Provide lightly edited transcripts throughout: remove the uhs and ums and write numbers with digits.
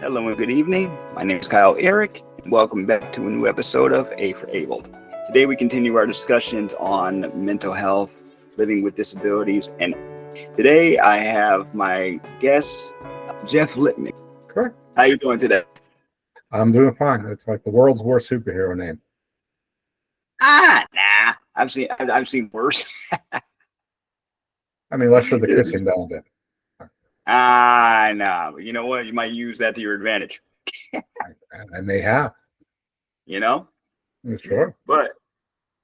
Hello and good evening. My name is Kyle Eric, and welcome back to a new episode of A for Abled. Today we continue our discussions on mental health, living with disabilities, and today I have my guest, Jeff Lippman. Correct. How you doing today? I'm doing fine. It's like the world's worst superhero name. Nah. I've seen worse. I mean, less for the kissing down bit. Nah. But you know what? You might use that to your advantage. I may have. You know? Sure. But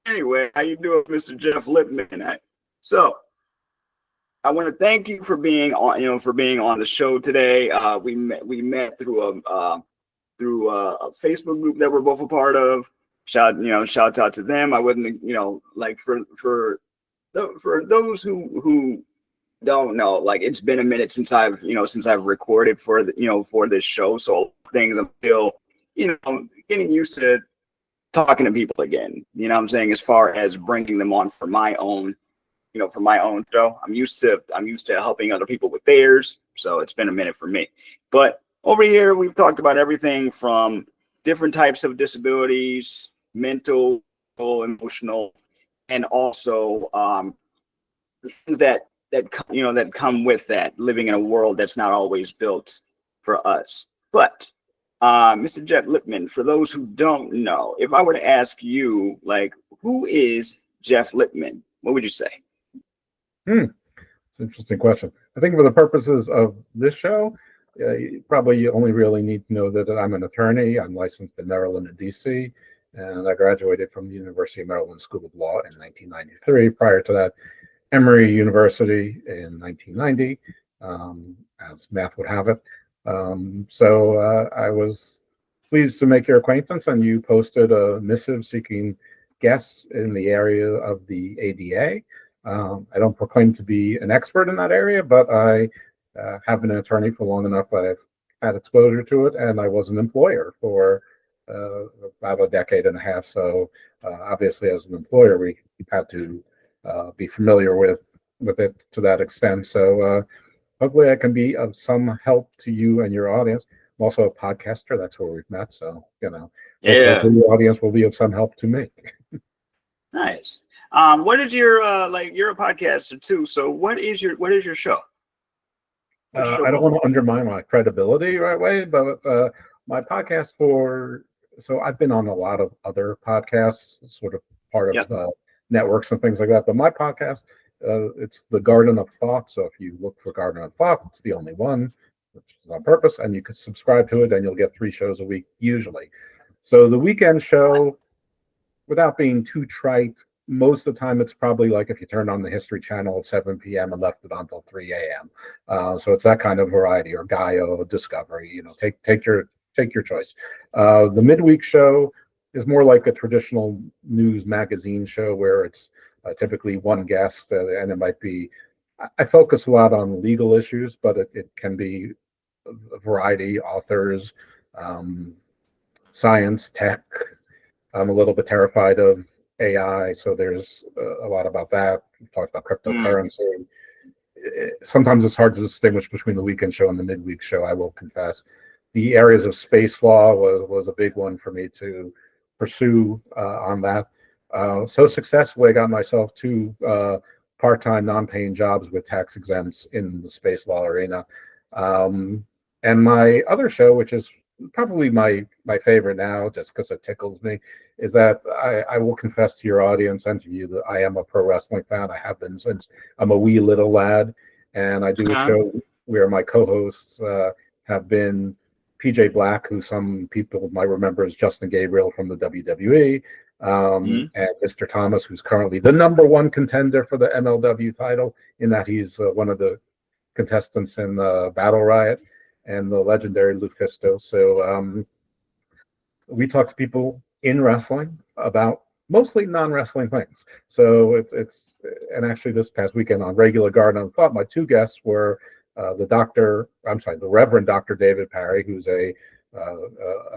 anyway, how you doing, Mr. Jeff Lippman? So I want to thank you for being on the show today. We met through a Facebook group that we're both a part of. Shouts out to them. I wouldn't, like for those who don't know, like it's been a minute since I've recorded for this show. So things I'm still, getting used to talking to people again. You know what I'm saying? As far as bringing them on for my own show. I'm used to helping other people with theirs. So it's been a minute for me. But over here, we've talked about everything from different types of disabilities, mental, emotional, and also the things that come with that, living in a world that's not always built for us. But Mr. Jeff Lippman, for those who don't know, if I were to ask you, like, who is Jeff Lippman, what would you say? It's an interesting question. I think for the purposes of this show, you only really need to know that I'm an attorney. I'm licensed in Maryland and DC, and I graduated from the University of Maryland School of Law in 1993. Prior to that, Emory University in 1990, as math would have it. So I was pleased to make your acquaintance, and you posted a missive seeking guests in the area of the ADA. I don't proclaim to be an expert in that area, but I have been an attorney for long enough that I've had exposure to it, and I was an employer for about a decade and a half. So obviously, as an employer, we had to be familiar with it to that extent. So hopefully I can be of some help to you and your audience. I'm also a podcaster. That's where we've met. So, hopefully your audience will be of some help to me. Nice. What is your you're a podcaster too. So what is your show? I don't want to undermine my credibility right away, but my podcast so I've been on a lot of other podcasts, sort of part of networks and things like that. But my podcast, it's the Gardan of Thought. So if you look for Gardan of Thought, it's the only one, which is on purpose, and you can subscribe to it, and you'll get 3 shows a week usually. So the weekend show, without being too trite, most of the time it's probably like if you turned on the History Channel at 7 p.m. and left it on until 3 a.m. So it's that kind of variety, or Gaia, Discovery. Take your choice. The midweek show is more like a traditional news magazine show where it's typically one guest, and it might be. I focus a lot on legal issues, but it can be a variety: authors, science, tech. I'm a little bit terrified of AI, so there's a lot about that. We talked about cryptocurrency. Sometimes it's hard to distinguish between the weekend show and the midweek show, I will confess. The areas of space law was a big one for me to pursue on that. So successfully, I got myself 2 part-time, non-paying jobs with tax exempts in the space law arena. And my other show, which is probably my favorite now, just because it tickles me, is that I will confess to your audience and to you that I am a pro wrestling fan. I have been since I'm a wee little lad, and I do a show where my co-hosts have been PJ Black, who some people might remember as Justin Gabriel from the WWE, and Mr. Thomas, who's currently the #1 contender for the MLW title, in that he's one of the contestants in Battle Riot, and the legendary Lufisto. So we talk to people in wrestling about mostly non-wrestling things. So and actually this past weekend on regular Garden of Thought, my 2 guests were the Reverend Dr. David Parry, who's a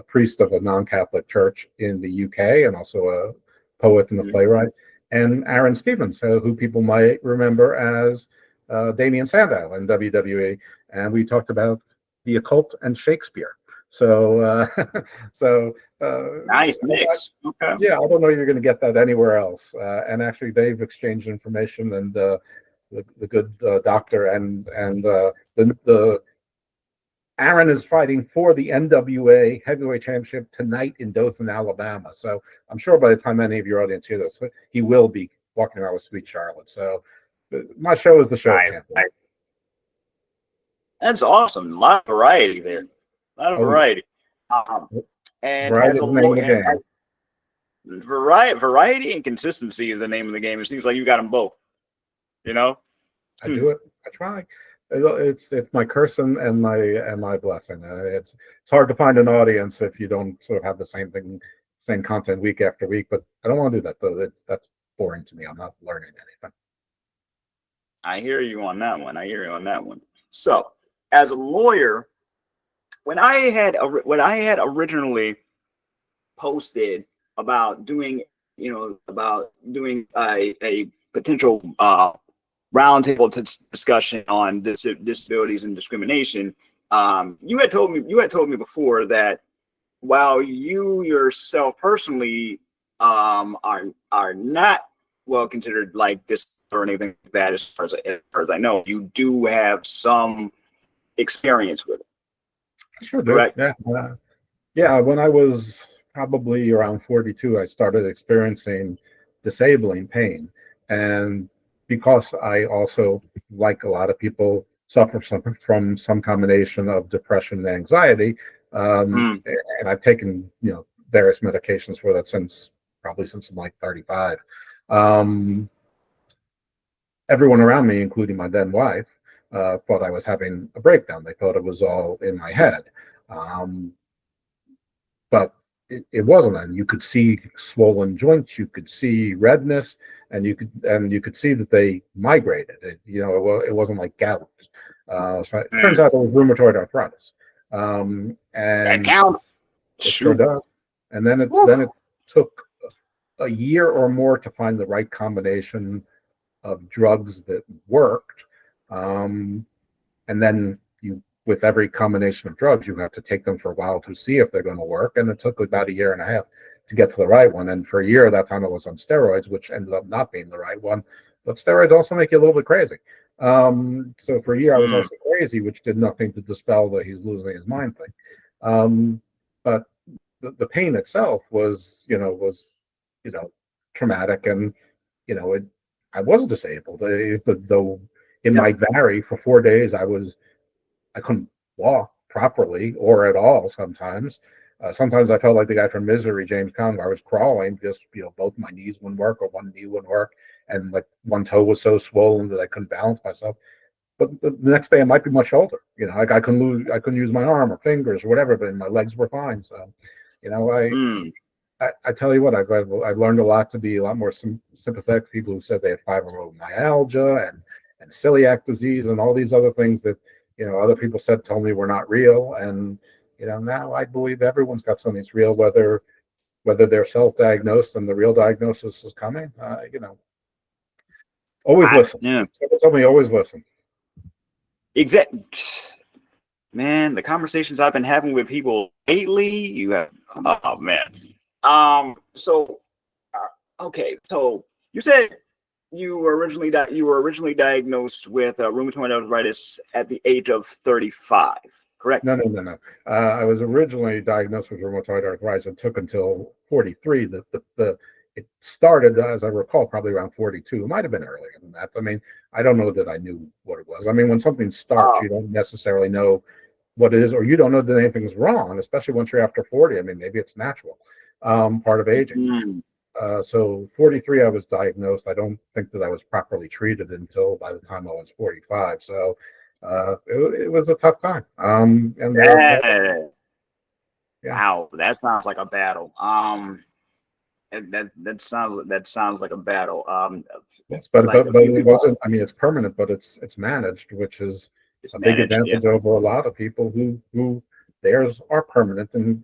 priest of a non-Catholic church in the UK, and also a poet and a playwright, and Aaron Stevens, who people might remember as Damian Sandow in WWE. And we talked about the occult and Shakespeare. So, so Nice mix. Okay. yeah, I don't know you're going to get that anywhere else. And actually, they've exchanged information, and the good doctor and the Aaron is fighting for the NWA Heavyweight Championship tonight in Dothan, Alabama. So I'm sure by the time any of your audience hear this, he will be walking around with Sweet Charlotte. So my show is the show Nice. champion. Nice. That's awesome. A lot of variety there. A lot of variety. And Variety as a is the name of the game. Variety and consistency is the name of the game. It seems like you got them both. You know, I do it. I try. It's my curse and my blessing. It's hard to find an audience if you don't sort of have the same content week after week. But I don't want to do that though. That's boring to me. I'm not learning anything. I hear you on that one. So, as a lawyer, when I had originally posted about doing a potential roundtable discussion on disabilities and discrimination, you had told me before that while you yourself personally are not well considered like this or anything like that, as far as I know, you do have some experience with it. Sure do. Correct? Yeah. When I was probably around 42, I started experiencing disabling pain, and because I also, like a lot of people, suffer from some combination of depression and anxiety, and I've taken various medications for that since I'm like 35. Everyone around me, including my then wife, thought I was having a breakdown. They thought it was all in my head, but it wasn't. And you could see swollen joints, you could see redness, and you could see that they migrated. It wasn't like gout. So it turns out it was rheumatoid arthritis, and that counts. It sure does. And then it took a year or more to find the right combination of drugs that worked, and then with every combination of drugs, you have to take them for a while to see if they're going to work. And it took about a year and a half to get to the right one. And for a year, that time I was on steroids, which ended up not being the right one. But steroids also make you a little bit crazy. So for a year, I was also crazy, which did nothing to dispel the he's losing his mind thing. But the pain itself was traumatic, and I was disabled. Though it might vary. For 4 days, I couldn't walk properly or at all sometimes. Sometimes I felt like the guy from Misery, James Caan, where I was crawling, just, both my knees wouldn't work or one knee wouldn't work. And like one toe was so swollen that I couldn't balance myself. But the next day it might be my shoulder. I couldn't use my arm or fingers or whatever, but my legs were fine. So, I tell you what, I've learned a lot to be a lot more sympathetic to people who said they have fibromyalgia and celiac disease and all these other things that other people told me were not real. And now I believe everyone's got something that's real, whether they're self-diagnosed and the real diagnosis is coming. Always listen. Yeah. Tell me, always listen. Exactly. Man, the conversations I've been having with people lately, oh man. So, okay. So you said you were originally diagnosed with rheumatoid arthritis at the age of 35, correct? No. I was originally diagnosed with rheumatoid arthritis. It took until 43. It started, as I recall, probably around 42. It might have been earlier than that. I mean, I don't know that I knew what it was. I mean, when something starts, you don't necessarily know what it is, or you don't know that anything's wrong, especially once you're after 40. I mean, maybe it's natural, part of aging. So 43, I was diagnosed. I don't think that I was properly treated until by the time I was 45. So it was a tough time. Wow, that sounds like a battle. That sounds like a battle. Yes, but it wasn't. I mean, it's permanent, but it's managed, which is a big advantage over a lot of people who theirs are permanent and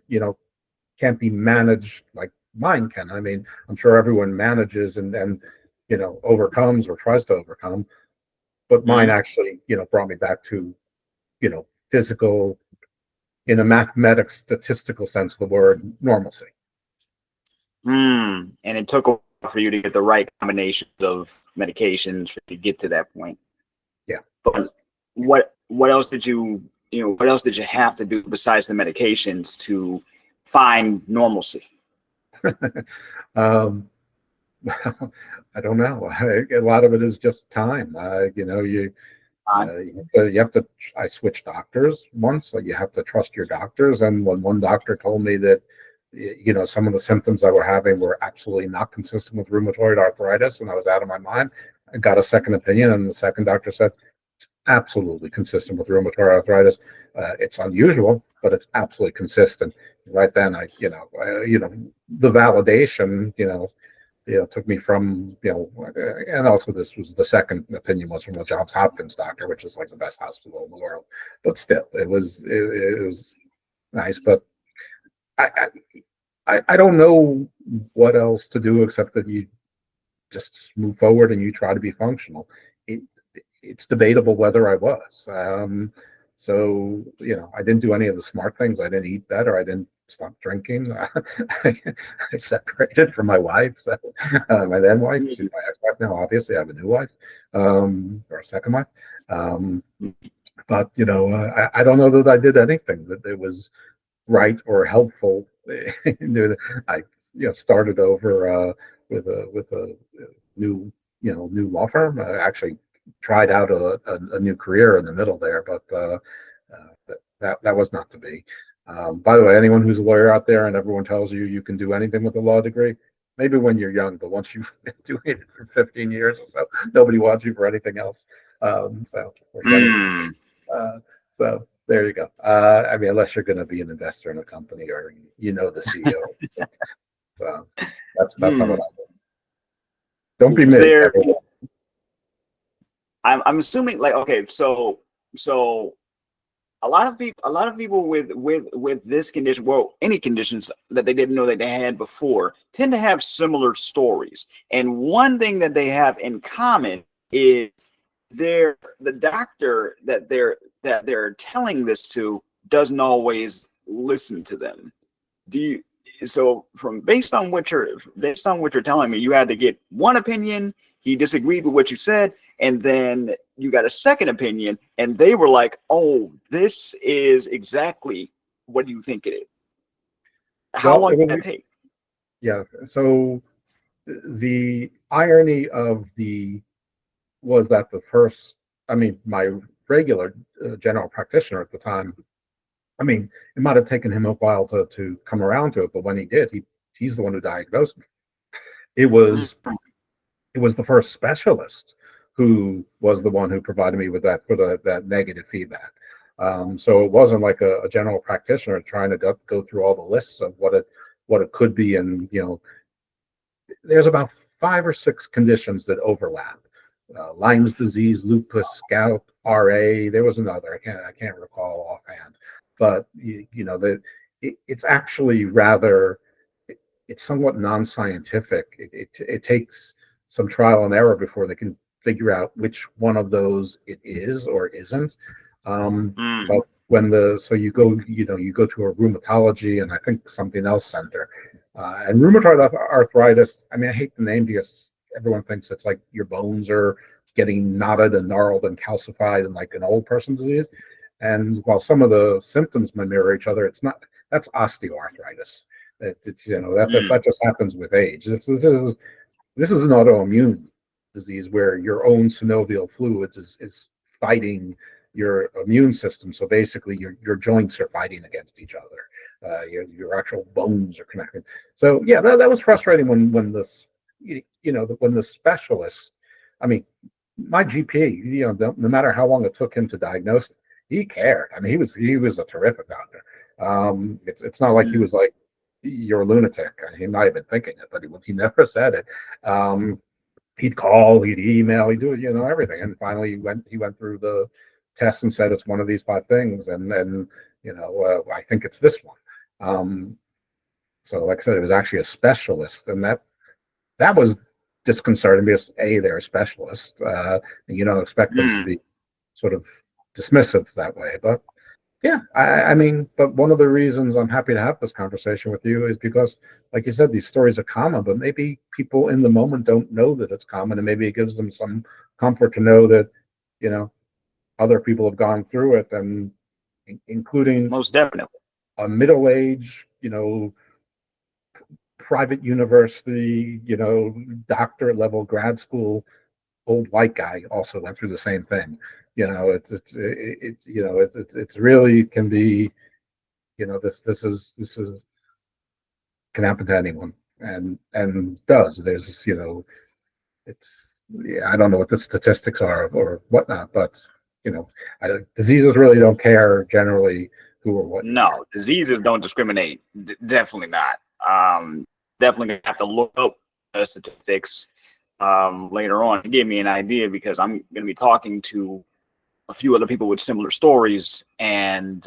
can't be managed like mine can. I mean, I'm sure everyone manages and overcomes or tries to overcome, but mine actually brought me back to physical in a mathematics statistical sense of the word, normalcy. And it took a while for you to get the right combinations of medications to get to that point. Yeah. But what else did you what else did you have to do besides the medications to find normalcy? Well, I don't know. A lot of it is just time. You have to. I switched doctors once, so you have to trust your doctors. And when one doctor told me that, some of the symptoms I were having were absolutely not consistent with rheumatoid arthritis, and I was out of my mind, I got a second opinion, and the second doctor said, absolutely consistent with rheumatoid arthritis. It's unusual, but it's absolutely consistent. Right then, the validation, took me from, and also this was the second opinion was from a Johns Hopkins doctor, which is like the best hospital in the world. But still, it was nice. But I don't know what else to do except that you just move forward and you try to be functional. It's debatable whether I was. So, I didn't do any of the smart things. I didn't eat better. I didn't stop drinking. I separated from my wife, my then wife. She's my ex-wife now. Obviously, I have a new wife, or a second wife. But, I don't know that I did anything that it was right or helpful. I, started over with a new, new law firm. I actually tried out a new career in the middle there, but that was not to be. By the way, anyone who's a lawyer out there and everyone tells you you can do anything with a law degree, maybe when you're young, but once you've been doing it for 15 years or so, nobody wants you for anything else. So there you go. Unless you're going to be an investor in a company or the CEO. So that's how it happens. Don't be me. I'm assuming, like, okay, so a lot of people with this condition, well, any conditions that they didn't know that they had before, tend to have similar stories. And one thing that they have in common is the doctor that they're telling this to doesn't always listen to them. Based on what you're telling me, you had to get one opinion, he disagreed with what you said, and then you got a second opinion, and they were like, oh, this is exactly what you think it is. How long did that take? Yeah, so the irony was that my regular general practitioner at the time, it might have taken him a while to come around to it, but when he did, he's the one who diagnosed me. It was the first specialist who was the one who provided me with that negative feedback. So it wasn't like a general practitioner trying to go through all the lists of what it could be, and there's about 5 or 6 conditions that overlap. Lyme's disease, lupus, gout, RA. There was another. I can't recall offhand, but it's actually it's somewhat non-scientific. It takes some trial and error before they can figure out which one of those it is or isn't. But so you go to a rheumatology and I think something else center, and rheumatoid arthritis. I hate the name because everyone thinks it's like your bones are getting knotted and gnarled and calcified and like an old person's disease. And while some of the symptoms may mirror each other, it's not. That's osteoarthritis. That just happens with age. This is an autoimmune disease where your own synovial fluids is fighting your immune system. So basically, your joints are fighting against each other. Your actual bones are connected. So yeah, that was frustrating when the specialist. My GP, no matter how long it took him to diagnose it, he cared. He was a terrific doctor. It's not like he was like, you're a lunatic. He might have been thinking it, but he never said it. He'd call, he'd email, he'd do everything. And finally, he went through the test and said it's one of these 5 things, and then I think it's this one. So like I said, it was actually a specialist, and that was disconcerting because they're a specialist. You don't expect them to be sort of dismissive that way, but Yeah, I mean, but one of the reasons I'm happy to have this conversation with you is because, like you said, these stories are common, but maybe people in the moment don't know that it's common, and maybe it gives them some comfort to know that, you know, other people have gone through it, and including Most definitely. a middle-aged, private university, doctorate level grad school old white guy also went through the same thing. It's really can be, this is can happen to anyone, and does. There's, it's, yeah, I don't know what the statistics are or whatnot, but diseases really don't care generally who or what you are. No, diseases don't discriminate. Definitely not. Definitely gonna have to look up the statistics later on to give me an idea, because I'm going to be talking to a few other people with similar stories, and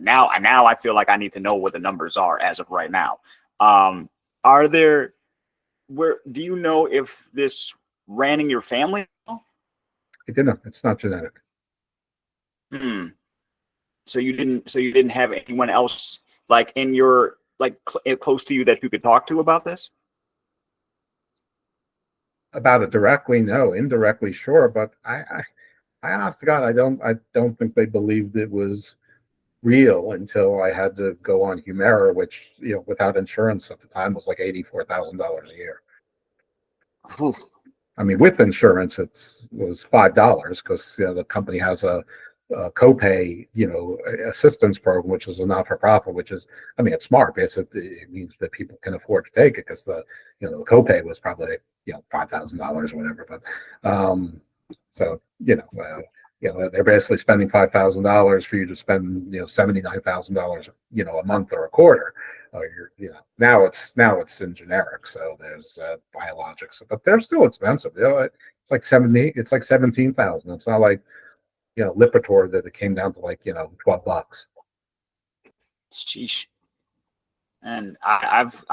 now I feel like I need to know what the numbers are as of right now. Are there where do you know if this ran in your family? I don't know. It's not genetic. Hmm. So you didn't have anyone else like in your close to you that you could talk to about this? About it directly, no. Indirectly, sure. But I honest to God, I don't think they believed it was real until I had to go on Humira, which, without insurance at the time was like $84,000 a year. Ooh. I mean, with insurance, was $5 because, the company has a copay, assistance program, which is a not for profit, which is, I mean, it's smart because it means that people can afford to take it because the copay was probably, $5,000 or whatever. But so, they're basically spending $5,000 for you to spend, $79,000, a month or a quarter. Now it's in generic, so there's biologics, but they're still expensive. It's like 17,000. It's not like, Lipitor that it came down to like, $12. Sheesh. And I've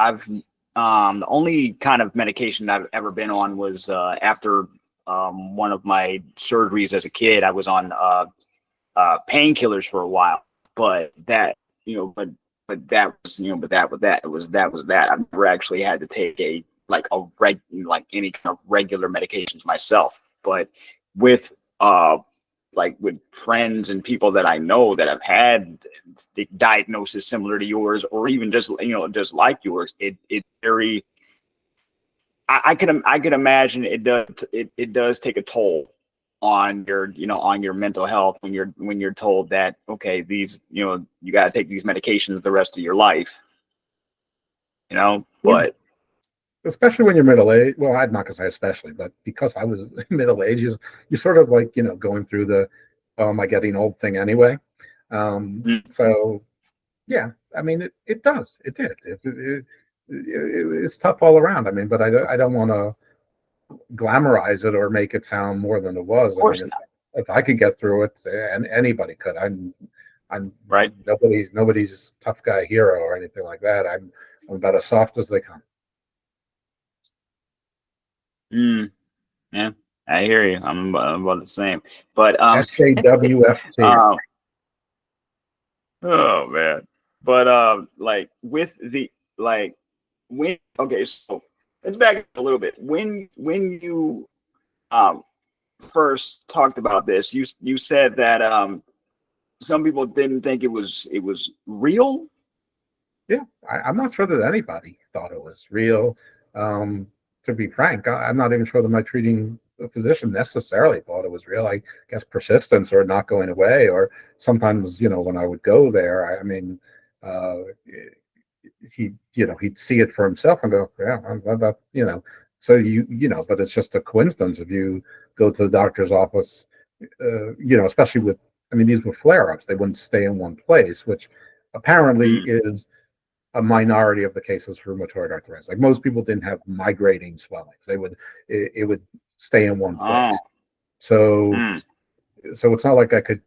the only kind of medication I've ever been on was after one of my surgeries as a kid. I was on painkillers for a while, but that was that. I've never actually had to take any kind of regular medications myself. But with with friends and people that I know that have had the diagnosis similar to yours, or even just like yours, it very I can imagine it does take a toll on your mental health when you're told that, okay, these you got to take these medications the rest of your life, Yeah, but especially when you're middle aged. Well, I'm not gonna say especially, but because I was middle aged, you sort of like, going through the, oh, am I getting old thing anyway? mm, So yeah, I mean, it does. It did. It's tough all around. I mean, but I don't want to glamorize it or make it sound more than it was. of I mean, course not, if I could get through it, and anybody could. I'm right? nobody's tough guy hero or anything like that. I'm about as soft as they come. Mm, yeah, I hear you. I'm about the same, but SAWFT. um, oh man, but like with the like when okay, so let's back up a little bit. When you um first talked about this, you said that some people didn't think it was real. Yeah, I'm not sure that anybody thought it was real. Um, to be frank, I'm not even sure that my treating physician necessarily thought it was real. I guess persistence or not going away, or sometimes, when I would go there, I mean, uh, he'd see it for himself and go, yeah, So but it's just a coincidence if you go to the doctor's office, especially with, I mean, these were flare-ups. They wouldn't stay in one place, which apparently Mm. is a minority of the cases for rheumatoid arthritis. Like most people didn't have migrating swellings. It would stay in one Oh. place. So Mm. so it's not like I could,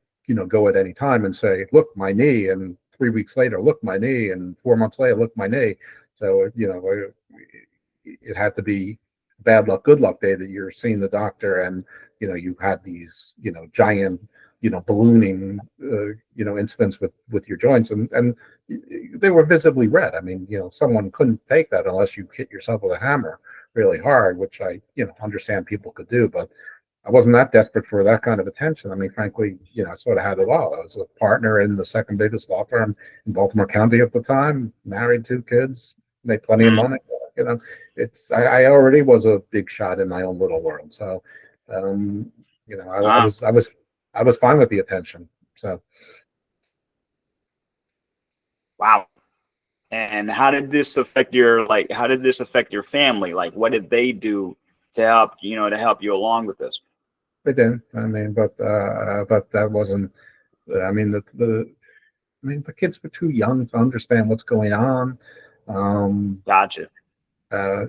go at any time and say, look, my knee, and 3 weeks later, look, my knee, and 4 months later, look, my knee. So, it had to be bad luck, good luck day that you're seeing the doctor, and, you had these, giant ballooning, incidents with your joints, and they were visibly red. I mean, someone couldn't take that unless you hit yourself with a hammer really hard, which I, understand people could do, but I wasn't that desperate for that kind of attention. I mean, frankly, I sort of had it all. I was a partner in the second biggest law firm in Baltimore County at the time, married, 2 kids, made plenty of money. I already was a big shot in my own little world. So, I was fine with the attention. So, Wow. And how did this affect your family? Like, what did they do to help you along with this? they did. I mean, but that wasn't. I mean, the kids were too young to understand what's going on. Gotcha. Uh,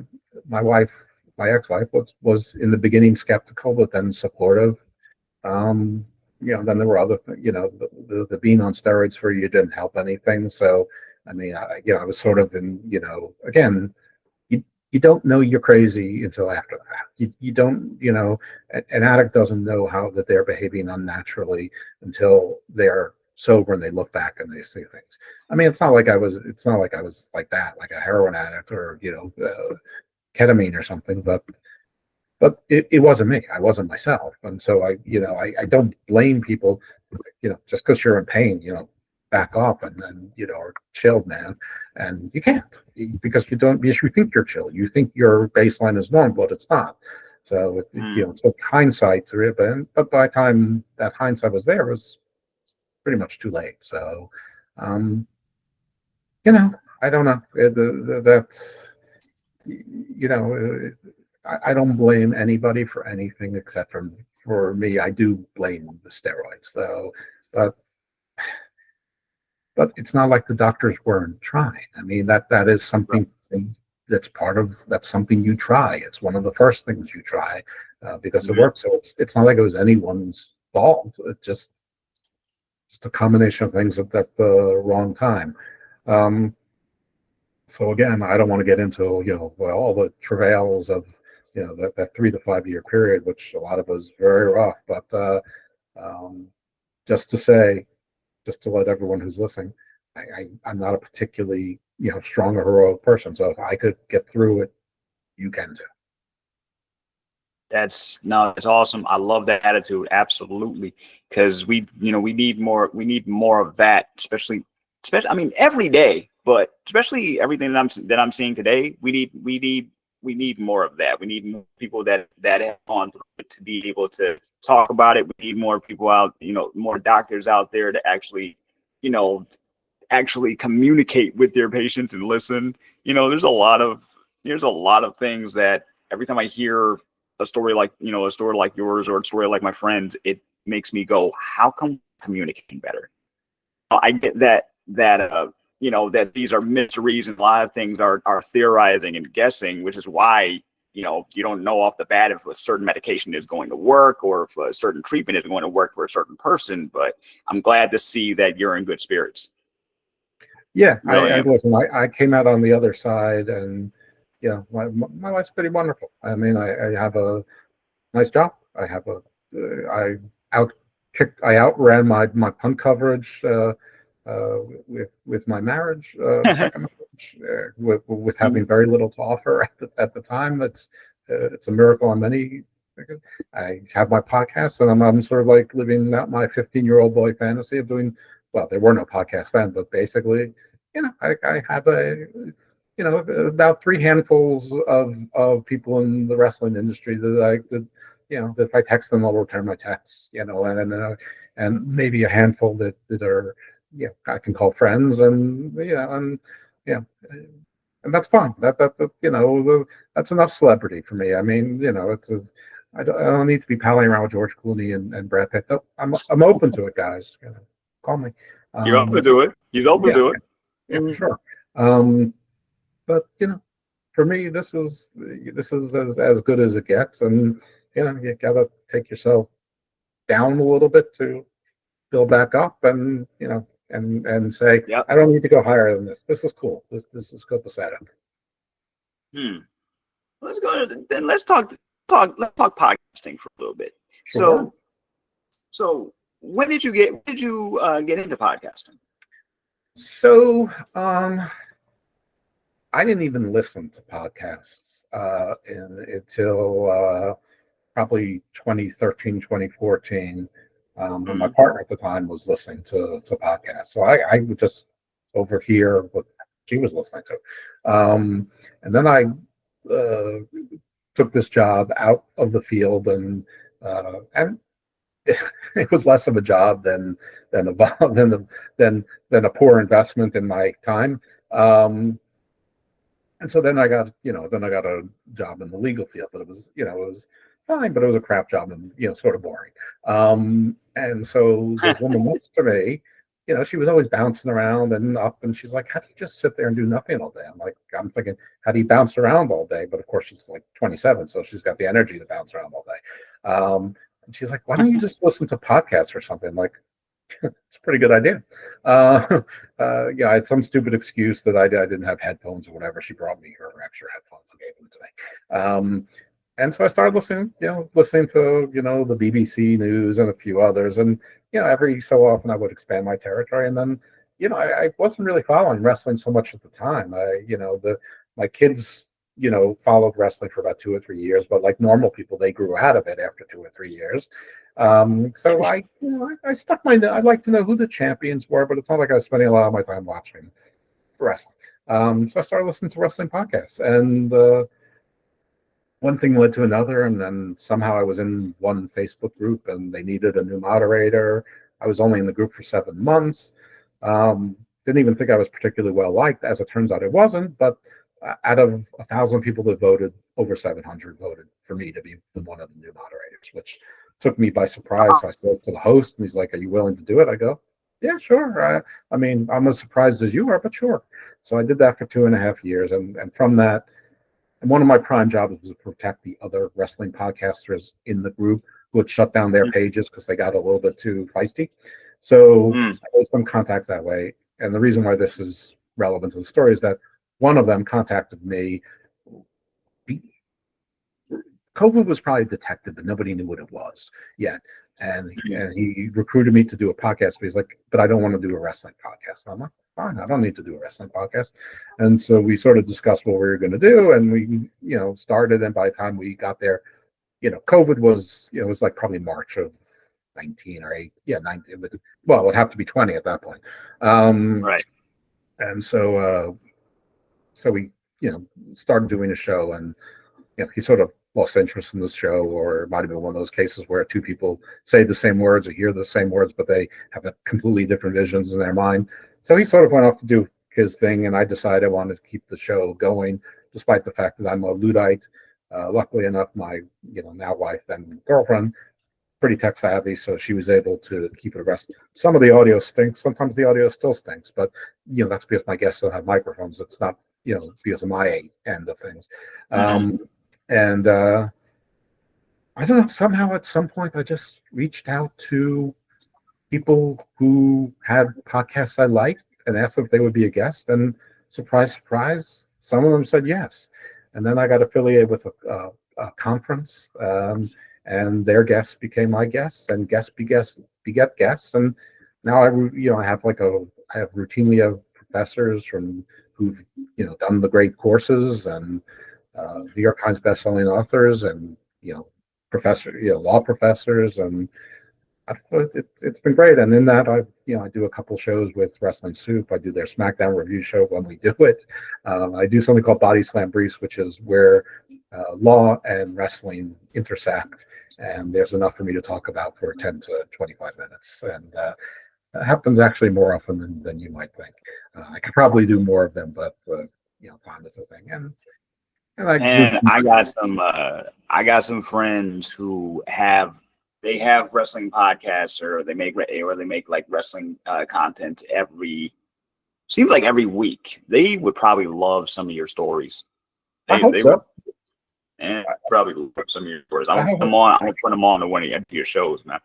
my wife, my ex-wife, was in the beginning skeptical, but then supportive. Then there were other things. The being on steroids for you didn't help anything. So, I mean, I was sort of in, again, you don't know you're crazy until after that. You don't, an addict doesn't know how that they're behaving unnaturally until they're sober and they look back and they see things. I mean, it's not like I was like that, like a heroin addict or, ketamine or something, but it wasn't me. I wasn't myself. And so I don't blame people, just because you're in pain, back off and then, or chilled, man. And you can't, because you think you're chill. You think your baseline is normal, but it's not. So, it took hindsight to it, but by the time that hindsight was there, it was pretty much too late. So, I don't know. I don't blame anybody for anything except for me. I do blame the steroids, though. But it's not like the doctors weren't trying. I mean, that is something that's something you try. It's one of the first things you try because it works. So it's not like it was anyone's fault. It's just a combination of things at the wrong time. So again, I don't want to get into all the travails of that 3 to 5 year period, which a lot of us very rough. But just to let everyone who's listening, I'm not a particularly strong or heroic person. So if I could get through it, you can too. It's awesome. I love that attitude. Absolutely. Because we need more of that, especially, I mean, every day, but especially everything that I'm seeing today, we need more of that. We need more people that have gone through it to be able to talk about it. We need more people out, more doctors out there to actually communicate with their patients and listen. There's a lot of things that every time I hear a story like yours or a story like my friend's, it makes me go, how come communicating better? I get that these are mysteries and a lot of things are theorizing and guessing, which is why you don't know off the bat if a certain medication is going to work or if a certain treatment is going to work for a certain person. But I'm glad to see that you're in good spirits. Yeah, Really. Listen, I came out on the other side, and my life's pretty wonderful. I mean, I have a nice job. I outran my punt coverage with my marriage, second marriage, with having very little to offer at the time. It's a miracle on many. I have my podcast, and I'm sort of like living out my 15-year-old boy fantasy of doing. Well, there were no podcasts then, but basically, I have about 3 handfuls of people in the wrestling industry that I could, that if I text them, I'll return my texts, and maybe a handful that are, I can call friends, and that's fine. That's enough celebrity for me. I mean, I don't need to be palling around with George Clooney and Brad Pitt. No, I'm open to it, guys. Call me. You're open to it. He's open to it. Yeah, sure. But for me, this is as good as it gets, and you gotta take yourself down a little bit to build back up, and and say, Yep. I don't need to go higher than this. This is cool. This is good to set up. Let's go let's talk podcasting for a little bit. Sure. So when did you get into podcasting? So I didn't even listen to podcasts until probably 2013, 2014. When my partner at the time was listening to podcasts. So I would just overhear what she was listening to. And then I took this job out of the field, and it was less of a job than a poor investment in my time. And so then I got a job in the legal field, but it was fine, but it was a crap job and, sort of boring. And so this woman next to me, she was always bouncing around and up, and she's like, "How do you just sit there and do nothing all day?" I'm thinking, how do you bounce around all day? But of course, she's like 27, so she's got the energy to bounce around all day. And she's like, "Why don't you just listen to podcasts or something?" I'm like, it's a pretty good idea. Yeah, I had some stupid excuse that I didn't have headphones or whatever. She brought me her extra headphones and gave them to me. And so I started listening to, the BBC News and a few others. And, every so often I would expand my territory. And then, I wasn't really following wrestling so much at the time. My kids, followed wrestling for about 2 or 3 years, but like normal people, they grew out of it after 2 or 3 years. So I stuck I'd like to know who the champions were, but it's not like I was spending a lot of my time watching wrestling. So I started listening to wrestling podcasts, and one thing led to another, and then somehow I was in one Facebook group, and they needed a new moderator. I was only in the group for 7 months. Didn't even think I was particularly well liked. As it turns out, it wasn't. But out of 1,000 people that voted, over 700 voted for me to be one of the new moderators, which took me by surprise. So I spoke to the host, and he's like, "Are you willing to do it?" I go, "Yeah, sure." I mean, I'm as surprised as you are, but sure. So I did that for 2.5 years, and from that, and one of my prime jobs was to protect the other wrestling podcasters in the group who had shut down their pages because they got a little bit too feisty. So I made some contacts that way. And the reason why this is relevant to the story is that one of them contacted me. COVID was probably detected, but nobody knew what it was yet. And he recruited me to do a podcast. But he's like, "But I don't want to do a wrestling podcast." I'm like, "Fine, I don't need to do a wrestling podcast." And so we sort of discussed what we were going to do, and we, started. And by the time we got there, COVID was, it was like probably March of 19 or 8. Yeah, 19. Well, it would have to be 20 at that point. Right. And so we, started doing a show, and he sort of lost interest in the show, or it might have been one of those cases where two people say the same words or hear the same words, but they have a completely different visions in their mind. So he sort of went off to do his thing, and I decided I wanted to keep the show going, despite the fact that I'm a Luddite. Luckily enough, my now wife and girlfriend, pretty tech savvy, so she was able to keep it abreast. Some of the audio stinks. Sometimes the audio still stinks, but that's because my guests don't have microphones. It's not because of my end of things. And I don't know, somehow at some point I just reached out to people who had podcasts I liked and asked if they would be a guest. And surprise, surprise, some of them said yes. And then I got affiliated with a conference, and their guests became my guests, and guests beget guests. And now I have routinely have professors who've done the great courses, and New York Times bestselling authors, and law professors, and it's been great. And in that, I do a couple shows with Wrestling Soup. I do their SmackDown review show when we do it. I do something called Body Slam Briefs, which is where law and wrestling intersect, and there's enough for me to talk about for 10 to 25 minutes. And it happens actually more often than you might think. I could probably do more of them, but time is a thing. And I got some friends who have wrestling podcasts, or they make like wrestling content seems like every week. They would probably love some of your stories. I hope so. And probably love some of your stories. I'm gonna put them on to one of your shows, man.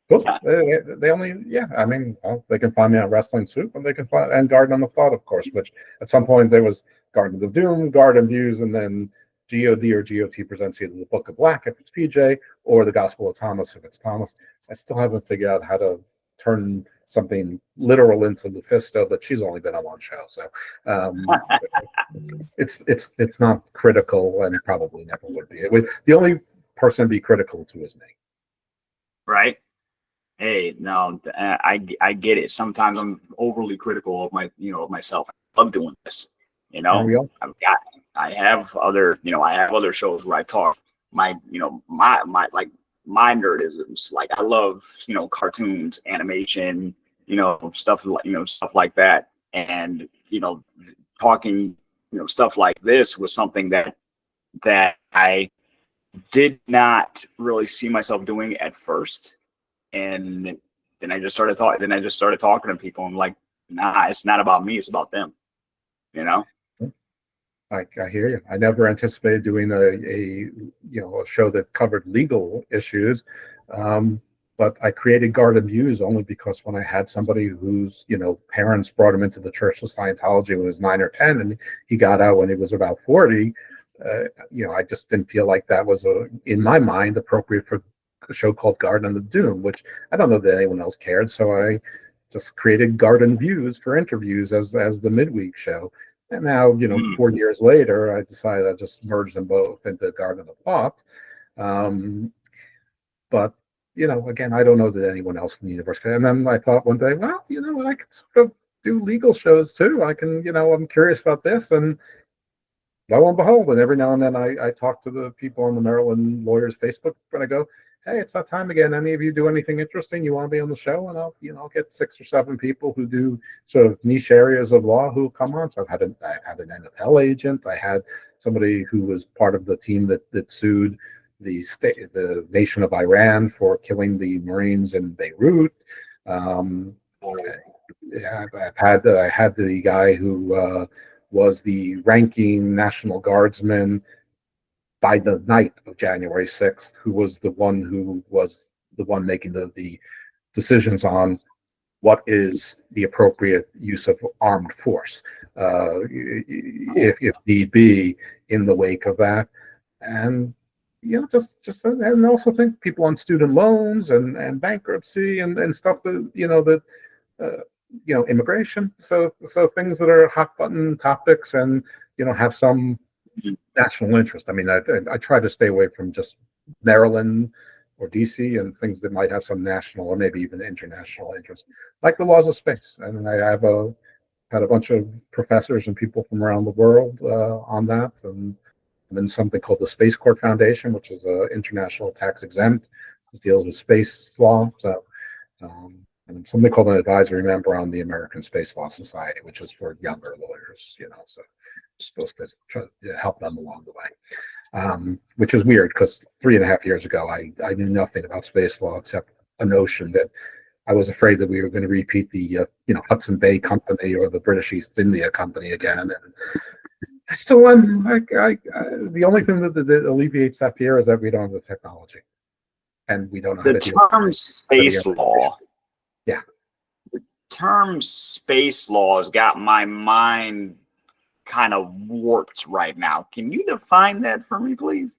Cool. They only, I mean, they can find me on Wrestling Soup, and they can find, and Gardan of Thought, of course, which at some point there was Garden of Doom, Garden Views, and then God or GOT presents either the Book of Black if it's PJ or the Gospel of Thomas if it's Thomas. I still haven't figured out how to turn something literal into Lufisto, but she's only been on one show, so it's not critical and probably never would be. The only person to be critical to is me. Right. Hey, no, I get it. Sometimes I'm overly critical of of myself. I love doing this. I have other shows where I talk my nerdisms. Like I love, cartoons, animation, stuff like that. And, talking, stuff like this was something that I did not really see myself doing at first. And then I just started talking. Then I just started talking to people. I'm like, nah, it's not about me. It's about them. I hear you. I never anticipated doing a show that covered legal issues, but I created Garden Views only because when I had somebody whose parents brought him into the Church of Scientology when he was 9 or 10, and he got out when he was about 40. I just didn't feel like that was in my mind appropriate for a show called Garden of Doom, which I don't know that anyone else cared. So I just created Garden Views for interviews as the midweek show. And now, 4 years later, I decided I'd just merge them both into Garden of Thought. But, again, I don't know that anyone else in the universe can. And then I thought one day, well, I could sort of do legal shows too. I can, I'm curious about this. And lo and behold, and every now and then I talk to the people on the Maryland Lawyers Facebook and I go, hey, it's that time again. Any of you do anything interesting? You want to be on the show? And I'll get 6 or 7 people who do sort of niche areas of law who come on. So I had an NFL agent. I had somebody who was part of the team that sued the nation of Iran for killing the Marines in Beirut. I had the guy who was the ranking National Guardsman by the night of January 6th, who was the one making the decisions on what is the appropriate use of armed force, if need be, in the wake of that. And and also think people on student loans and bankruptcy and stuff that immigration. So things that are hot button topics and have some national interest. I mean, I try to stay away from just Maryland or DC and things that might have some national or maybe even international interest, like the laws of space. I mean, I have had a bunch of professors and people from around the world on that, and I'm in something called the Space Court Foundation, which is international tax exempt. It deals with space law. So, and something called an advisory member on the American Space Law Society, which is for younger lawyers. So supposed to try to help them along the way, which is weird because 3.5 years ago I knew nothing about space law except a notion that I was afraid that we were going to repeat the Hudson Bay Company or the British East India Company again, and I still am the only thing that alleviates that fear is that we don't have the technology and we don't know the term space law. Yeah, the term space law has got my mind kind of warped right now. Can you define that for me, please?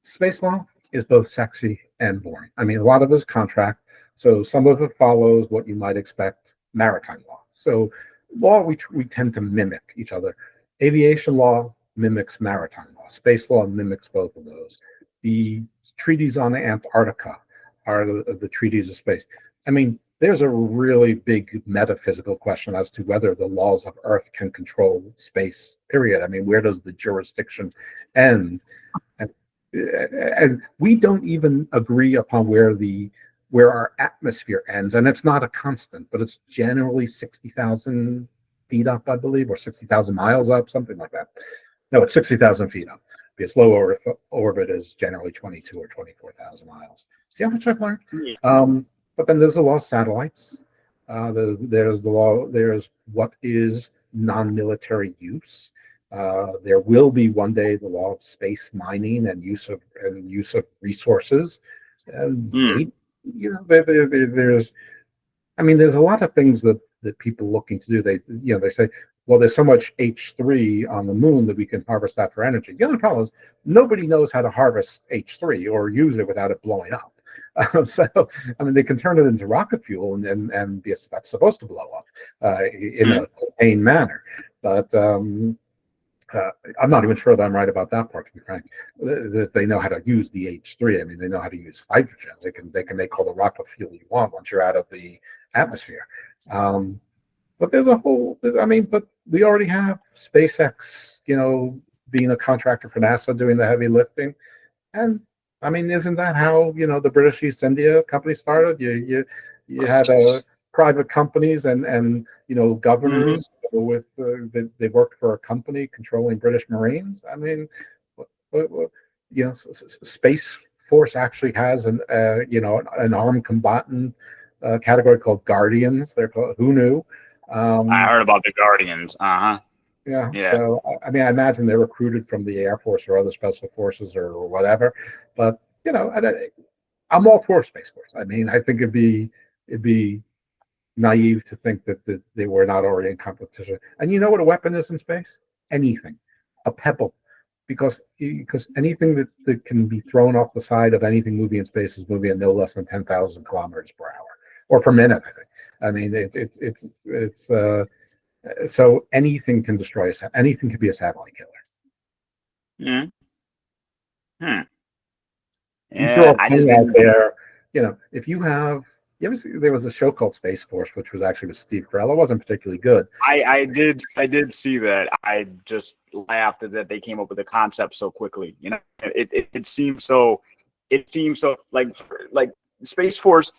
Space law is both sexy and boring. I mean, a lot of it is contract, so some of it follows what you might expect maritime law. So law, we tend to mimic each other. Aviation law mimics maritime law. Space law mimics both of those. The treaties on Antarctica are the treaties of space. I mean, there's a really big metaphysical question as to whether the laws of Earth can control space, period. I mean, where does the jurisdiction end? And we don't even agree upon where our atmosphere ends. And it's not a constant, but it's generally 60,000 feet up, I believe, or 60,000 miles up, something like that. No, it's 60,000 feet up, because low Earth orbit is generally 22 or 24,000 miles. See how much I've learned? But then there's the law of satellites. There's what is non-military use. There will be one day the law of space mining and use of resources. There's a lot of things that people looking to do. They say well, there's so much H3 on the moon that we can harvest that for energy. The only problem is nobody knows how to harvest H3 or use it without it blowing up. So, I mean, they can turn it into rocket fuel, and yes, that's supposed to blow up in a contained manner. But I'm not even sure that I'm right about that part, to be frank. That they know how to use the H3. I mean, they know how to use hydrogen. They can make all the rocket fuel you want once you're out of the atmosphere. But there's a whole. I mean, but we already have SpaceX, being a contractor for NASA, doing the heavy lifting, and I mean, isn't that how the British East India Company started? You had private companies and governors with they worked for a company controlling British Marines. I mean, Space Force actually has an armed combatant category called Guardians. They're called, who knew? I heard about the Guardians. Yeah. Yeah. So, I mean, I imagine they're recruited from the Air Force or other special forces or whatever. But, I'm all for Space Force. I mean, I think it'd be naive to think that they were not already in competition. And you know what a weapon is in space? Anything. A pebble. Because anything that can be thrown off the side of anything moving in space is moving at no less than 10,000 kilometers per hour or per minute, I think. I mean, it's so anything can destroy anything can be a satellite killer. Yeah, You throw a plane out there, if you ever see, there was a show called Space Force, which was actually with Steve Carell. It wasn't particularly good. I did see that. I just laughed that they came up with the concept so quickly. It seems so like Space Force.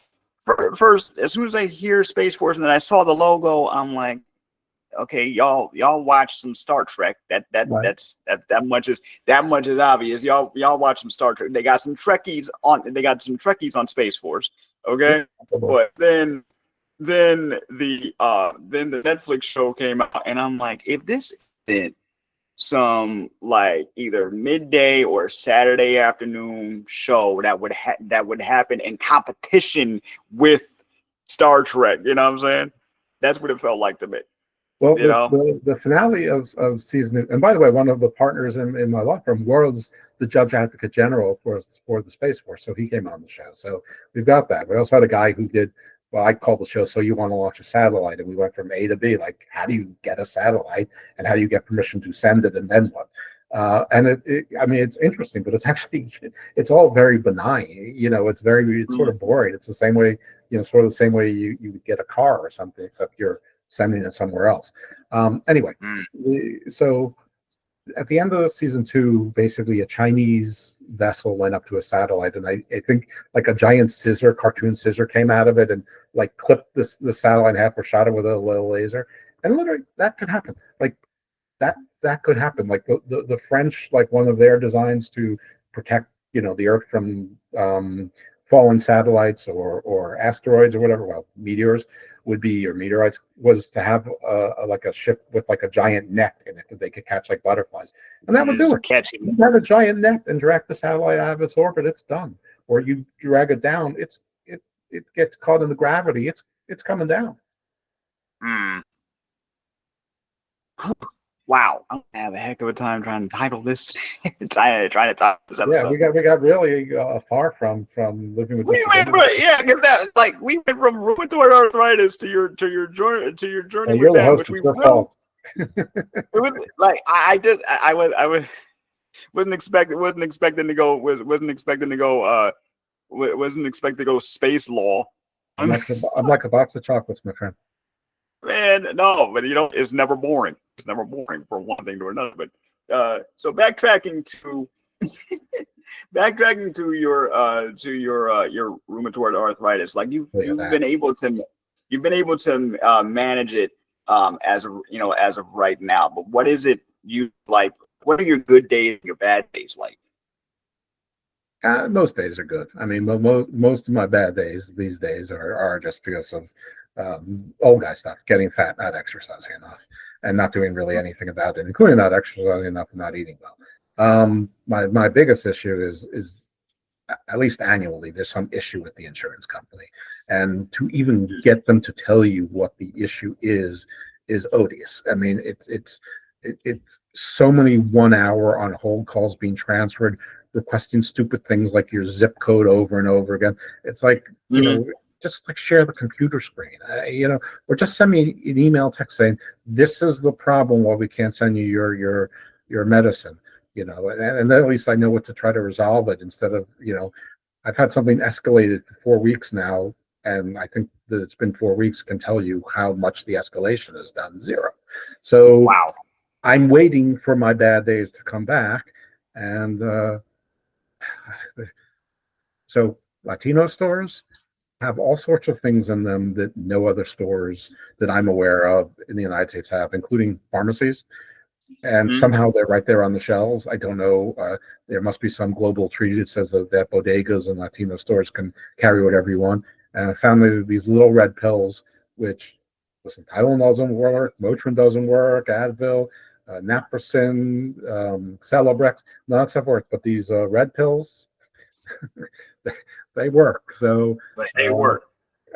First, as soon as I hear Space Force and then I saw the logo, I'm like, okay, y'all watch some Star Trek. That much is obvious. Y'all watch some Star Trek. They got some Trekkies on Space Force. Okay, but then the Netflix show came out, and I'm like, if this isn't some like either midday or Saturday afternoon show that would happen in competition with Star Trek, you know what I'm saying? That's what it felt like to me. Well, the finale of season, and by the way, one of the partners in my law firm was the Judge Advocate General for the Space Force, so he came on the show. So we've got that. We also had a guy who did, well, I called the show "So You Want to Launch a Satellite," and we went from A to B. Like, how do you get a satellite, and how do you get permission to send it, and then what? And I mean, it's interesting, but it's all very benign. It's sort of boring. It's the same way, sort of the same way you would get a car or something, except you're sending it somewhere else. Anyway, so at the end of season 2, basically a Chinese vessel went up to a satellite, and I think like a giant cartoon scissor came out of it and like clipped the satellite in half or shot it with a little laser. And literally that could happen. Like that could happen. Like the French, like one of their designs to protect the Earth from falling satellites or asteroids or whatever, well, meteors would be, or meteorites, was to have like a ship with like a giant net in it that they could catch like butterflies, and that would do it. You have a giant net and drag the satellite out of its orbit, it's done. Or you drag it down, it gets caught in the gravity, it's coming down. Wow, I'm gonna have a heck of a time trying to title this. trying to title this episode. Yeah, we got really far from living with. We went from rheumatoid arthritis to your journey with that, which we will. Wasn't expecting to go space law. I'm like a box of chocolates, my friend. Man, no, but it's never boring. It's never boring from one thing to another. But so backtracking to your rheumatoid arthritis, like you've been able to manage it as of right now. But what is it you like? What are your good days and your bad days like? Most days are good. I mean, most of my bad days these days are just because of old guy stuff, getting fat, not exercising enough, and not doing really anything about it, including not exercising enough and not eating well. My biggest issue is at least annually there's some issue with the insurance company, and to even get them to tell you what the issue is is odious. I mean, it's so many 1 hour on hold calls being transferred, requesting stupid things like your zip code over and over again. It's like, you know, just like share the computer screen, you know, or just send me an email text saying, this is the problem why we can't send you your medicine, you know, and then at least I know what to try to resolve it instead of, you know, I've had something escalated for 4 weeks now, and I think that it's been 4 weeks can tell you how much the escalation is down to zero. So Wow. I'm waiting for my bad days to come back. And so Latino stores have all sorts of things in them that no other stores that I'm aware of in the United States have, including pharmacies. And somehow they're right there on the shelves. I don't know. There must be some global treaty that says that bodegas and Latino stores can carry whatever you want. And I found that these little red pills, which, listen, Tylenol doesn't work, Motrin doesn't work, Advil, Naproxen, Celebrex, none of that stuff works. But these red pills, they work. So But they work.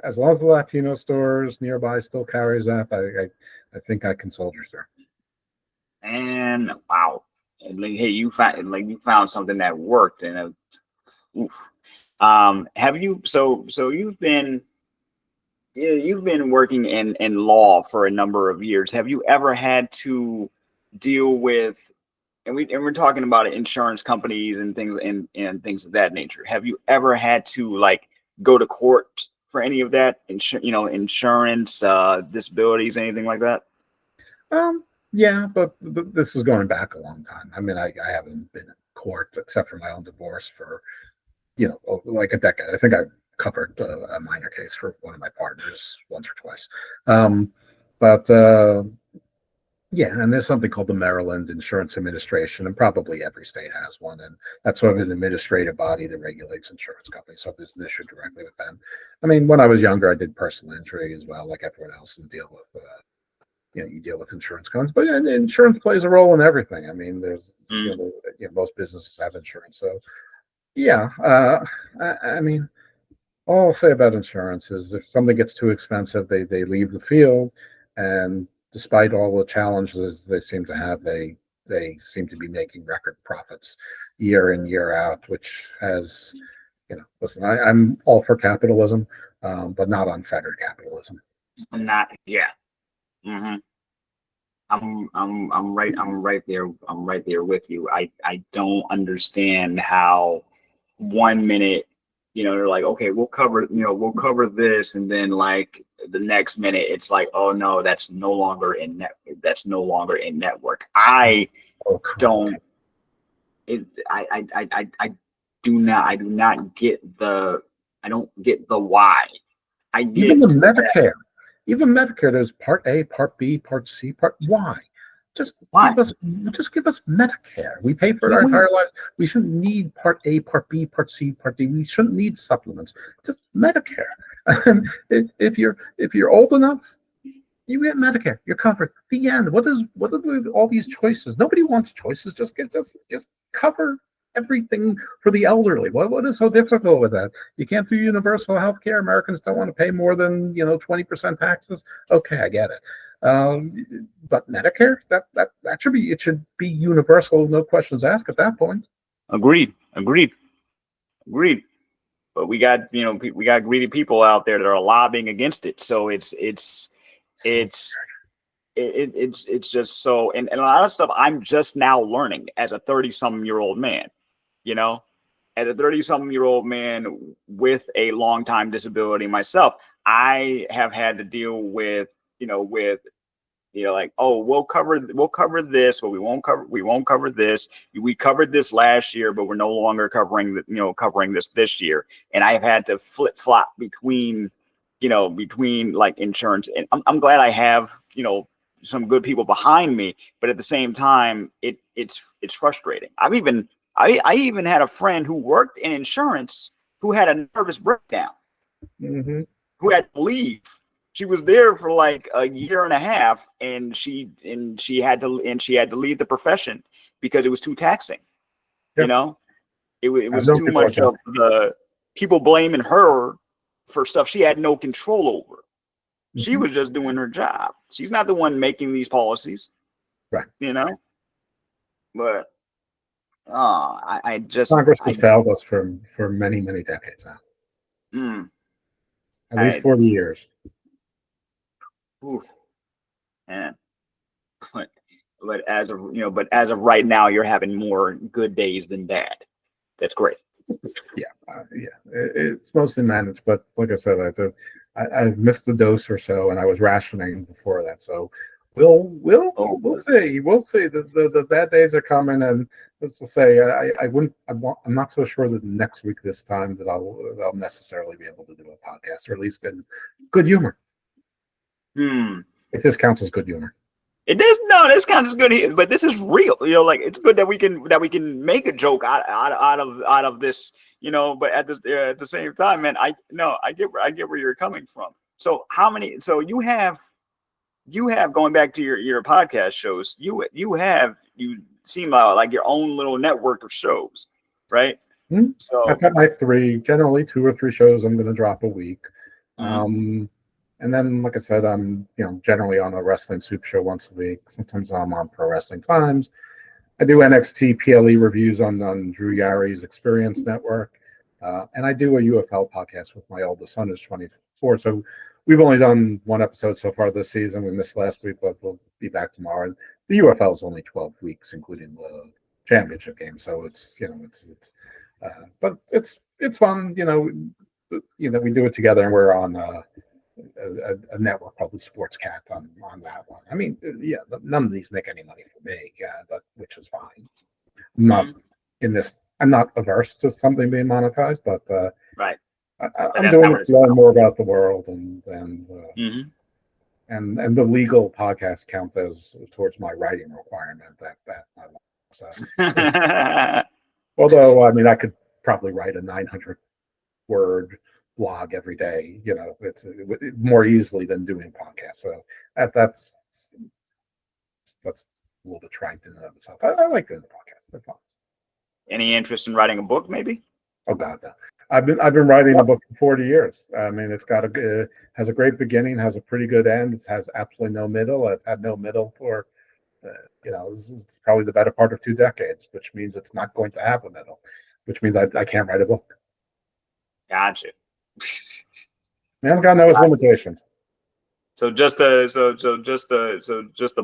as long as the Latino stores nearby still carries that, I think I can soldier through. And wow, and like, hey, you found something that worked, and oof. Have you? So you've been working in law for a number of years. Have you ever had to deal with, and we're talking about insurance companies and things and things of that nature. Have you ever had to like go to court for any of that? Insurance, disabilities, anything like that? Yeah, but this is going back a long time. I mean, I haven't been in court except for my own divorce for, you know, like a decade. I think I covered a minor case for one of my partners once or twice. But yeah, and there's something called the Maryland Insurance Administration, and probably every state has one. And that's sort of an administrative body that regulates insurance companies. So there's an issue directly with them. I mean, when I was younger, I did personal injury as well, like everyone else, and deal with you know, you deal with insurance companies, but insurance plays a role in everything. I mean, there's most businesses have insurance, so yeah. I mean, all I'll say about insurance is if something gets too expensive, they leave the field, and despite all the challenges they seem to have, they seem to be making record profits year in year out, which has, you know, listen, I'm all for capitalism, but not unfettered capitalism. Not, yeah. Mm-hmm. I'm right there with you. I don't understand how 1 minute, you know, they're like, okay, we'll cover this, and then like the next minute it's like, oh no, that's no longer in network. I do not get the why. I get Even the Medicare. Even Medicare, there's Part A, Part B, Part C, Part Y. Just give us Medicare. We pay for it our entire lives. We shouldn't need Part A, Part B, Part C, Part D. We shouldn't need supplements. Just Medicare. if you're old enough, you get Medicare. You're covered. The end. What are all these choices? Nobody wants choices. Just cover everything for the elderly. What is so difficult with that? You can't do universal health care. Americans don't want to pay more than 20% taxes. Okay, I get it. But Medicare, that should be universal, no questions asked at that point. Agreed. But we got greedy people out there that are lobbying against it. So it's just so, and a lot of stuff I'm just now learning as a 30-something-year-old man. You know, as a 30-something-year-old man with a long-time disability myself, I have had to deal with like, oh, we'll cover this, but we won't cover this. We covered this last year, but we're no longer covering this year. And I have had to flip flop between like insurance, and I'm glad I have some good people behind me, but at the same time, it's frustrating. I even had a friend who worked in insurance who had a nervous breakdown, who had to leave. She was there for like a year and a half, and she had to leave the profession because it was too taxing. Yeah. It was too much of the people blaming her for stuff she had no control over. She was just doing her job. She's not the one making these policies, Right. you know. But I just Congress has failed us for many, many decades now. At least 40 years. Oof. Man. But as of right now, you're having more good days than bad. That's great. Yeah, it's mostly managed, but like I said, I've missed a dose or so, and I was rationing before that. So we'll see. We'll see. The bad days are coming, and let's just say I'm not so sure that next week this time that I'll necessarily be able to do a podcast, or at least in good humor. If this counts as good humor. It does. No, this counts as good, but this is real. You know, like it's good that we can make a joke out of this. You know, but at the same time, man, I get where you're coming from. So how many? So you have going back to your podcast shows. You seem like your own little network of shows, right? Mm-hmm. So I've got my generally 2 or 3 shows I'm going to drop a week. And then, like I said, I'm generally on a wrestling soup show once a week. Sometimes I'm on Pro Wrestling Times. I do NXT PLE reviews on Drew Yarry's Experience Network, and I do a UFL podcast with my oldest son, who's 24. So we've only done 1 episode so far this season. We missed last week, but we'll be back tomorrow. And the UFL is only 12 weeks, including the championship game. So but it's fun. We do it together, and we're on a network called the Sports Cat on that one. I mean, none of these make any money for me, but which is fine. I'm not averse to something being monetized, but right. I'm doing it to learn more about the world and the legal podcast count as towards my writing requirement that I love. So, although I mean, I could probably write a 900-word blog every day, it's more easily than doing podcasts. So that's a little bit trite in and of itself. I like doing the podcasts. They're fun. Any interest in writing a book, maybe? Oh God, no. I've been writing a book for 40 years. I mean, it's has a great beginning, has a pretty good end. It has absolutely no middle. It's had no middle for it's probably the better part of 2 decades, which means it's not going to have a middle, which means I can't write a book. Gotcha. Man, God knows limitations. So just the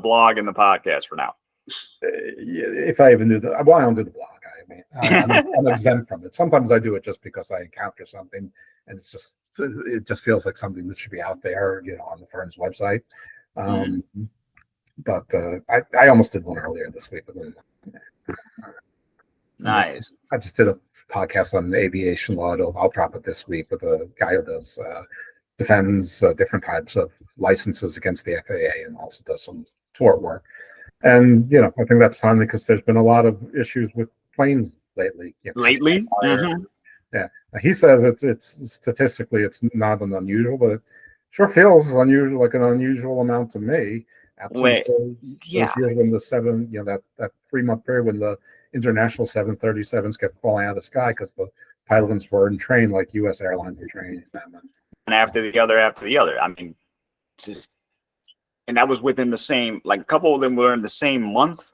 blog and the podcast for now. If I even do I don't do the blog. I mean, I'm exempt from it. Sometimes I do it just because I encounter something, and it just feels like something that should be out there, on the firm's website. But I almost did one earlier this week. Nice. I just did a podcast on aviation law. I'll drop it this week with a guy who defends different types of licenses against the FAA and also does some tort work. And I think that's timely because there's been a lot of issues with planes lately. Yeah, he says it's statistically it's not an unusual, but it sure feels unusual, like an unusual amount to me. Absolutely. Those years when the that 3-month period when the international 737s kept falling out of the sky because the pilots weren't trained like U.S. airlines were trained. And after the other. I mean, and that was within the same, like a couple of them were in the same month.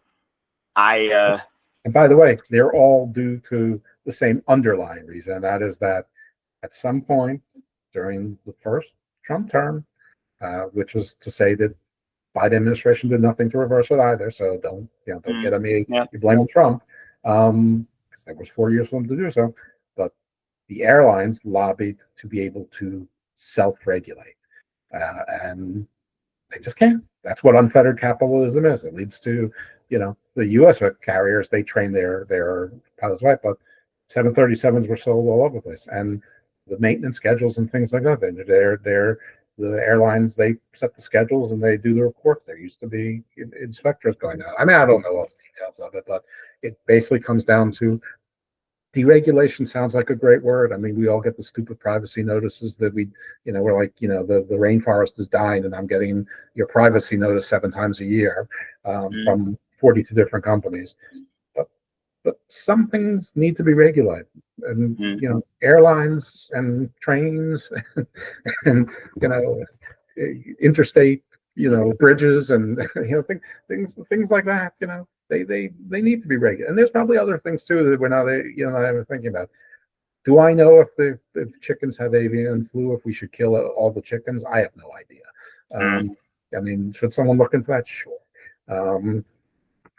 And by the way, they're all due to the same underlying reason. And that is that at some point during the first Trump term, which was to say that Biden administration did nothing to reverse it either. So don't get on me. You blame Trump. Because there was 4 years for them to do so. But the airlines lobbied to be able to self-regulate. And they just can't. That's what unfettered capitalism is. It leads to, the U.S. carriers, they train their pilots right, but 737s were sold all over the place. And the maintenance schedules and things like that, the airlines, they set the schedules and they do the reports. There used to be inspectors going out. I mean, I don't know all the details of it, but it basically comes down to deregulation. Sounds like a great word. I mean, we all get the stupid privacy notices that we're like, the rainforest is dying and I'm getting your privacy notice 7 times a year from 42 different companies. But some things need to be regulated, and airlines and trains, and interstate, bridges and things like that. They need to be regulated. And there's probably other things too that we're not not even thinking about. Do I know if chickens have avian flu, if we should kill all the chickens? I have no idea. I mean, should someone look into that? Sure.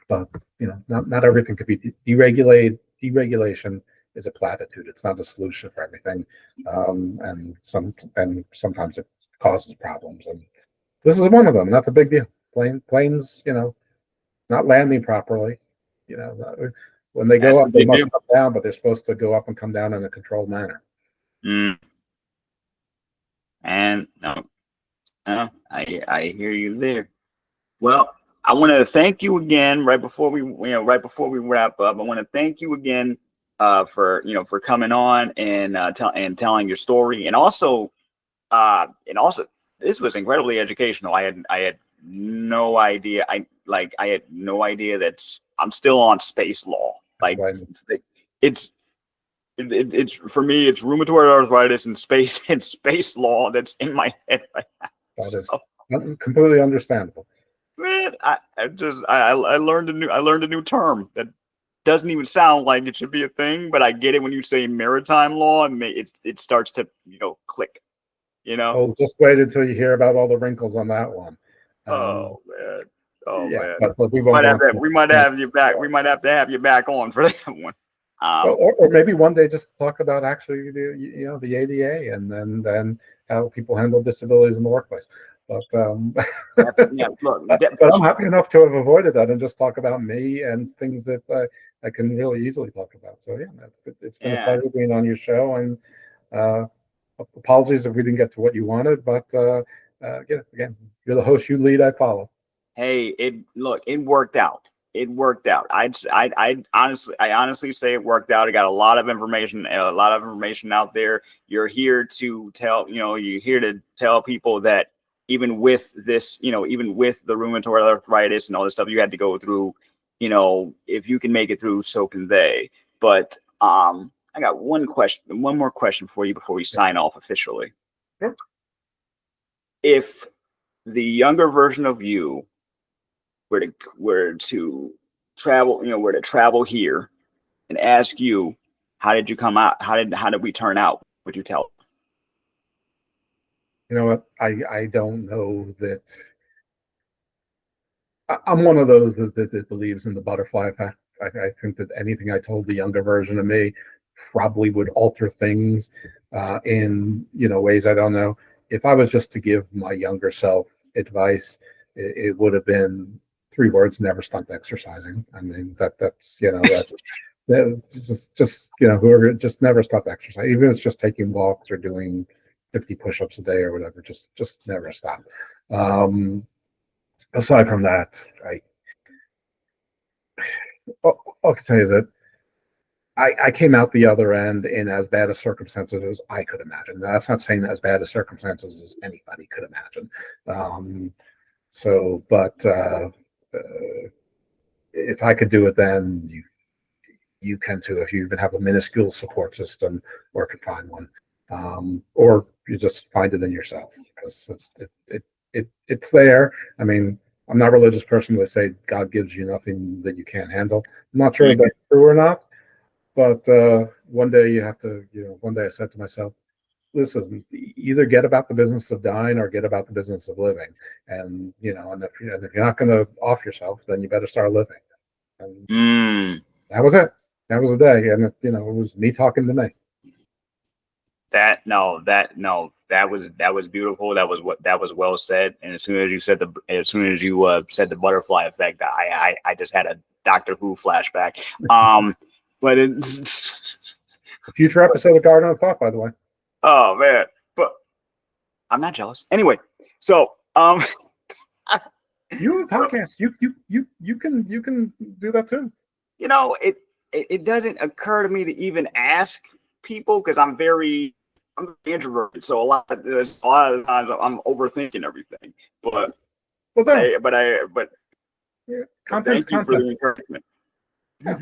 But not everything could be deregulated. Deregulation is a platitude. It's not a solution for everything, and sometimes it causes problems. And this is one of them. That's a big deal. Planes, not landing properly. When they go up, they must come down, but they're supposed to go up and come down in a controlled manner. And I hear you there. Well, I want to thank you again right before we wrap up. I want to thank you again for coming on and telling your story, and also this was incredibly educational. I had no idea. I had no idea that I'm still on space law. Like, it's for me, it's rheumatoid arthritis and space law that's in my head right now. That is completely understandable. Man, I learned a new term that doesn't even sound like it should be a thing, but I get it when you say maritime law, and it starts to click. Oh, just wait until you hear about all the wrinkles on that one. Oh man. Man. But we might have you back. We might have to have you back on for that one. Or maybe one day just talk about actually the ADA and then how people handle disabilities in the workplace. But but I'm happy enough to have avoided that and just talk about me and things that I can really easily talk about. So it's been a pleasure being on your show, and apologies if we didn't get to what you wanted, but again, you're the host, you lead, I follow. Hey, it worked out. It worked out. I honestly say it worked out. I got a lot of information out there. You're here to tell people that even with this, even with the rheumatoid arthritis and all this stuff you had to go through, if you can make it through, so can they. But I got one more question for you before we sign off officially. Sure. If the younger version of you were to travel here and ask you, how did you come out? How did we turn out? Would you tell? You know what? I don't know that. I'm one of those that believes in the butterfly effect. I think that anything I told the younger version of me probably would alter things in ways I don't know. If I was just to give my younger self advice, it would have been 3 words: never stop exercising. I mean, that's whoever, just never stop exercising. Even if it's just taking walks or doing 50 push-ups a day or whatever, just never stop. Aside from that, I'll tell you that I came out the other end in as bad a circumstances as I could imagine. Now, that's not saying as bad a circumstances as anybody could imagine. If I could do it then, you can too, if you even have a minuscule support system or can find one, or you just find it in yourself, because it's there. I mean, I'm not a religious person, but say God gives you nothing that you can't handle. I'm not sure if that's true or not, but one day you have to, one day I said to myself, listen, either get about the business of dying or get about the business of living. And, and if you're not going to off yourself, then you better start living. And that was it. That was the day. And, it was me talking to me. That was beautiful. That was well said. And as soon as you said the butterfly effect, I just had a Doctor Who flashback. But it's a future episode of Gardan of Thought, by the way. Oh man, but I'm not jealous. Anyway, so you have a podcast. You can do that too. It doesn't occur to me to even ask people because I'm very introverted. So a lot of the times I'm overthinking everything. But yeah, thank you for the encouragement. Yeah.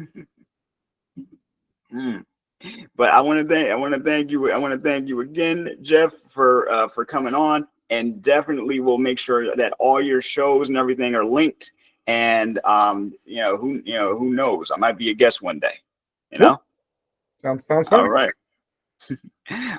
But I want to thank you again, Jeff, for coming on. and definitely we'll make sure that all your shows and everything are linked. And who knows? I might be a guest one day. Sounds fun. All right.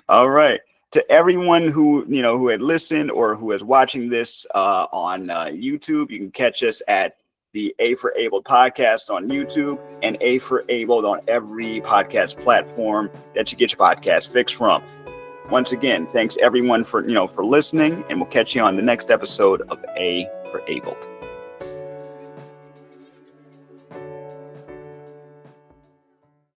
All right. To everyone who had listened or who is watching this on YouTube, you can catch us at the A for Abled podcast on YouTube and A for Abled on every podcast platform that you get your podcast fix from. Once again, thanks everyone for listening, and we'll catch you on the next episode of A for Abled.